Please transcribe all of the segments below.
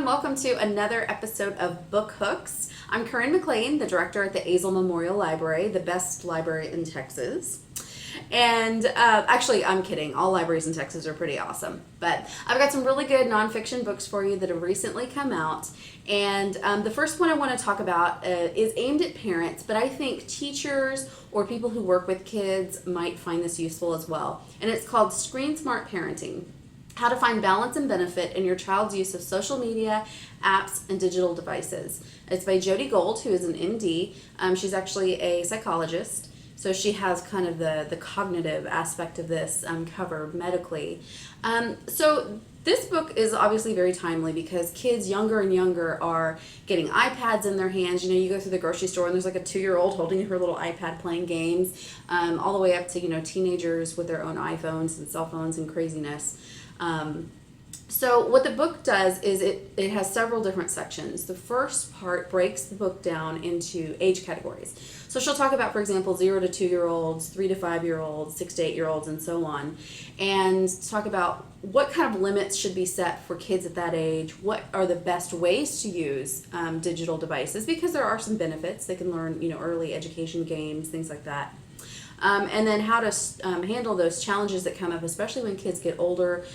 welcome to another episode of Book Hooks. I'm Curren the director at the Azle Memorial Library, the best library in Texas. And actually, I'm kidding. All libraries in Texas are pretty awesome. But I've got some really good nonfiction books for you that have recently come out. And the first one I want to talk about is aimed at parents, but I think teachers or people who work with kids might find this useful as well. And it's called Screen Smart Parenting: How to Find Balance and Benefit in Your Child's Use of Social Media, Apps, and Digital Devices. It's by Jody Gold, who is an MD. She's actually a psychologist, so she has kind of the cognitive aspect of this covered medically. So this book is obviously very timely because kids younger and younger are getting iPads in their hands. You know, you go through the grocery store and there's like a 2-year-old holding her little iPad playing games, all the way up to, teenagers with their own iPhones and cell phones and craziness. So what the book does is it has several different sections. The first part breaks the book down into age categories. So she'll talk about, for example, 0 to 2-year-olds, 3 to 5-year-olds, 6 to 8-year-olds, and so on, and talk about what kind of limits should be set for kids at that age, what are the best ways to use digital devices, because there are some benefits. They can learn, early education games, things like that. And then how to handle those challenges that come up, especially when kids get older,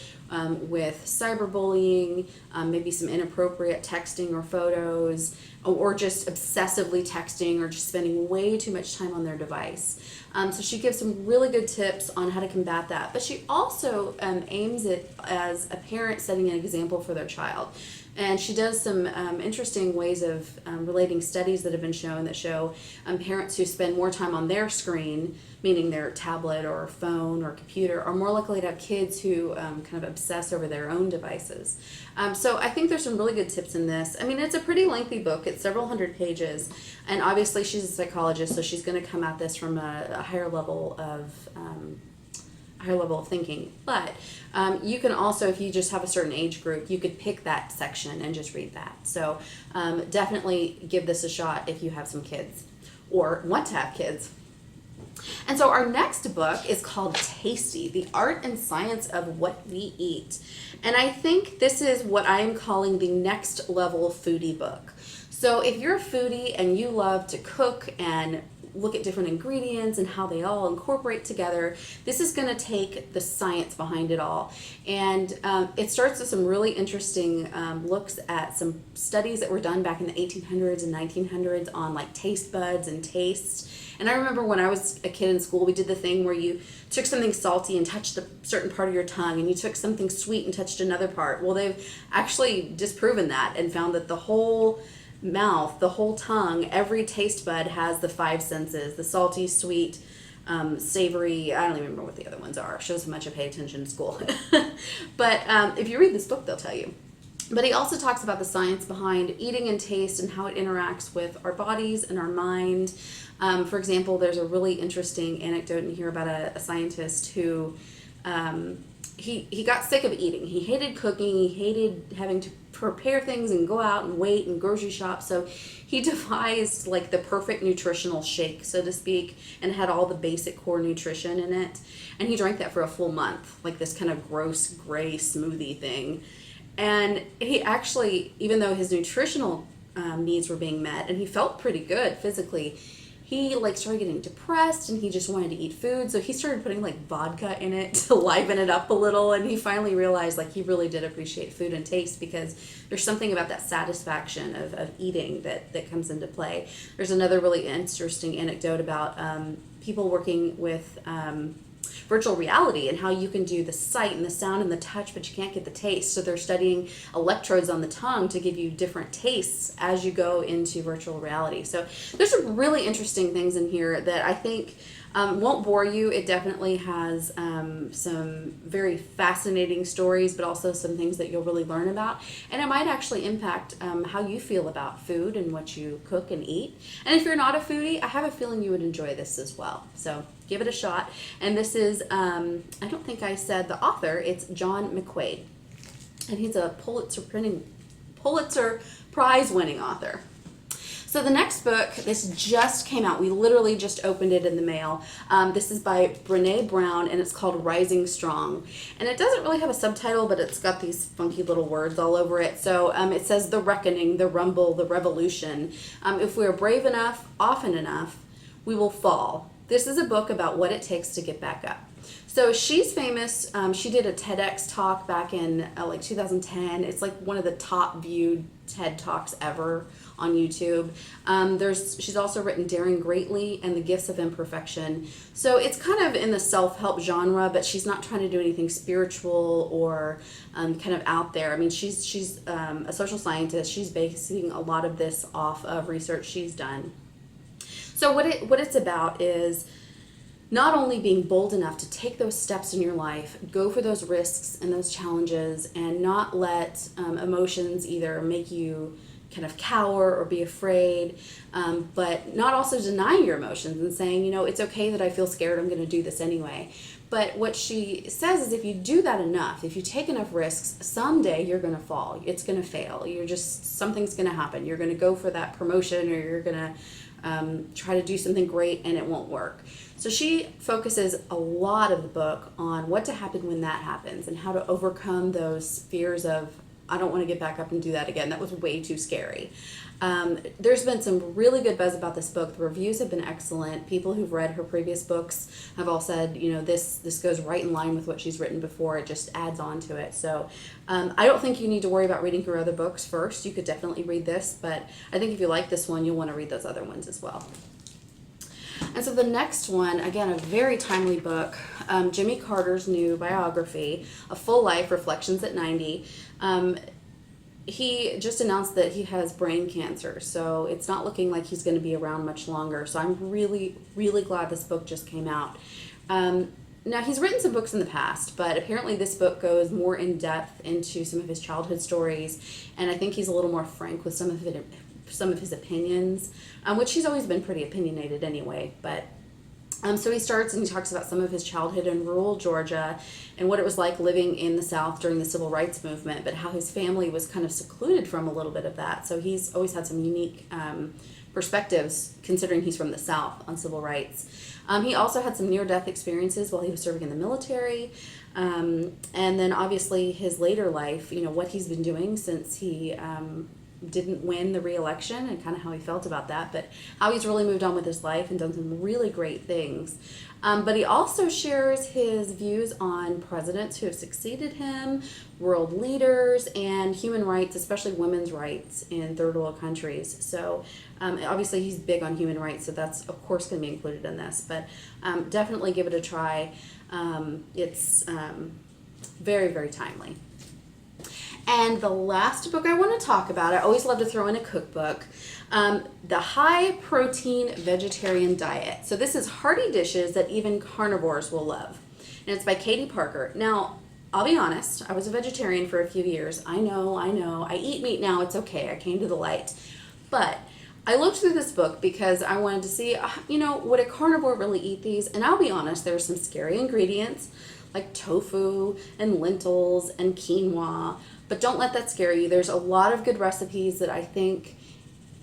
with cyberbullying, maybe some inappropriate texting or photos, or just obsessively texting or just spending way too much time on their device. So she gives some really good tips on how to combat that. But she also aims it as a parent setting an example for their child. And she does some interesting ways of relating studies that have been shown that show parents who spend more time on their screen, meaning their tablet or phone or computer, are more likely to have kids who kind of obsess over their own devices. So I think there's some really good tips in this. I mean, it's a pretty lengthy book. It's several hundred pages. And obviously she's a psychologist, so she's going to come at this from a higher level of thinking. But you can also, if you just have a certain age group, you could pick that section and just read that. So definitely give this a shot if you have some kids or want to have kids. And so our next book is called Tasty: The Art and Science of What We Eat. And I think this is what I'm calling the next level foodie book. So if you're a foodie and you love to cook and look at different ingredients and how they all incorporate together, this is going to take the science behind it all. And it starts with some really interesting looks at some studies that were done back in the 1800s and 1900s on like taste buds and tastes. And I remember when I was a kid in school, we did the thing where you took something salty and touched a certain part of your tongue, and you took something sweet and touched another part. Well, they've actually disproven that and found that the whole mouth, the whole tongue, every taste bud has the 5 senses: the salty, sweet, savory. I don't even remember what the other ones are. Shows how much I pay attention in school. But if you read this book, they'll tell you. But he also talks about the science behind eating and taste and how it interacts with our bodies and our mind. For example, there's a really interesting anecdote in here about a scientist who he got sick of eating. He hated cooking. He hated having to prepare things and go out and wait and grocery shop. So he devised like the perfect nutritional shake, so to speak, and had all the basic core nutrition in it. And he drank that for a full month, like this kind of gross gray smoothie thing. And he actually, even though his nutritional needs were being met and he felt pretty good physically, he like started getting depressed and he just wanted to eat food. So he started putting like vodka in it to liven it up a little. And he finally realized like he really did appreciate food and taste, because there's something about that satisfaction of eating that comes into play. There's another really interesting anecdote about people working with virtual reality and how you can do the sight and the sound and the touch, but you can't get the taste. So they're studying electrodes on the tongue to give you different tastes as you go into virtual reality. So there's some really interesting things in here that I think won't bore you. It definitely has some very fascinating stories, but also some things that you'll really learn about. And it might actually impact how you feel about food and what you cook and eat. And if you're not a foodie, I have a feeling you would enjoy this as well. So give it a shot. And this is, I don't think I said the author, it's John McQuaid. And he's a Pulitzer Prize winning author. So the next book, this just came out. We literally just opened it in the mail. This is by Brene Brown, and it's called Rising Strong. And it doesn't really have a subtitle, but it's got these funky little words all over it. So it says the reckoning, the rumble, the revolution. If we are brave enough, often enough, we will fall. This is a book about what it takes to get back up. So she's famous. She did a TEDx talk back in like 2010. It's like one of the top viewed TED Talks ever on YouTube. She's also written Daring Greatly and The Gifts of Imperfection. So it's kind of in the self-help genre, but she's not trying to do anything spiritual or kind of out there. I mean, she's a social scientist. She's basing a lot of this off of research she's done. So what it's about is not only being bold enough to take those steps in your life, go for those risks and those challenges, and not let emotions either make you kind of cower or be afraid, but not also denying your emotions and saying, it's okay that I feel scared, I'm going to do this anyway. But what she says is if you do that enough, if you take enough risks, someday you're going to fall. It's going to fail. Something's going to happen. You're going to go for that promotion, or you're going to try to do something great and it won't work. So she focuses a lot of the book on what to happen when that happens and how to overcome those fears of, I don't want to get back up and do that again. That was way too scary. There's been some really good buzz about this book. The reviews have been excellent. People who've read her previous books have all said, this goes right in line with what she's written before. It just adds on to it. So I don't think you need to worry about reading her other books first. You could definitely read this, but I think if you like this one, you'll want to read those other ones as well. And so the next one, again, a very timely book, Jimmy Carter's new biography, A Full Life, Reflections at 90. He just announced that he has brain cancer, so it's not looking like he's going to be around much longer. So I'm really, really glad this book just came out. Now, he's written some books in the past, but apparently this book goes more in depth into some of his childhood stories, and I think he's a little more frank with some of his opinions, which he's always been pretty opinionated anyway. But so he starts and he talks about some of his childhood in rural Georgia and what it was like living in the South during the Civil Rights Movement, but how his family was kind of secluded from a little bit of that. So he's always had some unique perspectives, considering he's from the South, on civil rights. He also had some near-death experiences while he was serving in the military. And then obviously his later life, what he's been doing since he didn't win the re-election and kind of how he felt about that, but how he's really moved on with his life and done some really great things. But he also shares his views on presidents who have succeeded him, world leaders, and human rights, especially women's rights in third world countries. So obviously he's big on human rights, so that's of course going to be included in this, but definitely give it a try. It's very, very timely. And the last book I want to talk about, I always love to throw in a cookbook, The High Protein Vegetarian Diet. So this is hearty dishes that even carnivores will love. And it's by Katie Parker. Now, I'll be honest, I was a vegetarian for a few years. I know. I eat meat now, it's okay. I came to the light. But I looked through this book because I wanted to see, would a carnivore really eat these? And I'll be honest, there are some scary ingredients like tofu and lentils and quinoa. But don't let that scare you. There's a lot of good recipes that I think,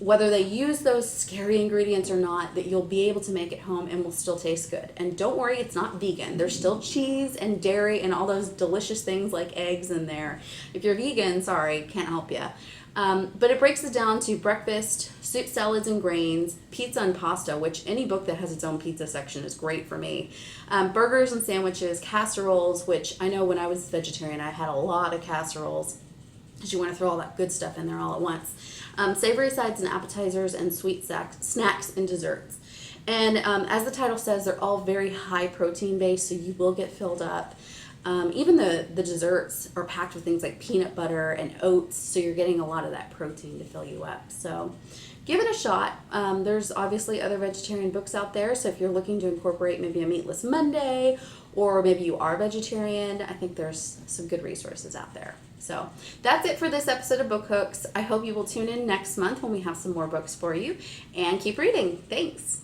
whether they use those scary ingredients or not, that you'll be able to make at home and will still taste good. And don't worry, it's not vegan. There's still cheese and dairy and all those delicious things like eggs in there. If you're vegan, sorry, can't help you. But it breaks it down to breakfast, soup, salads, and grains, pizza and pasta, which any book that has its own pizza section is great for me. Burgers and sandwiches, casseroles, which I know when I was vegetarian I had a lot of casseroles because you want to throw all that good stuff in there all at once. Savory sides and appetizers, and sweet snacks and desserts. And as the title says, they're all very high protein based, so you will get filled up. Even the desserts are packed with things like peanut butter and oats, so you're getting a lot of that protein to fill you up. So give it a shot. There's obviously other vegetarian books out there, so if you're looking to incorporate maybe a meatless Monday, or maybe you are vegetarian, I think there's some good resources out there. So that's it for this episode of Book Hooks. I hope you will tune in next month when we have some more books for you, and keep reading. Thanks.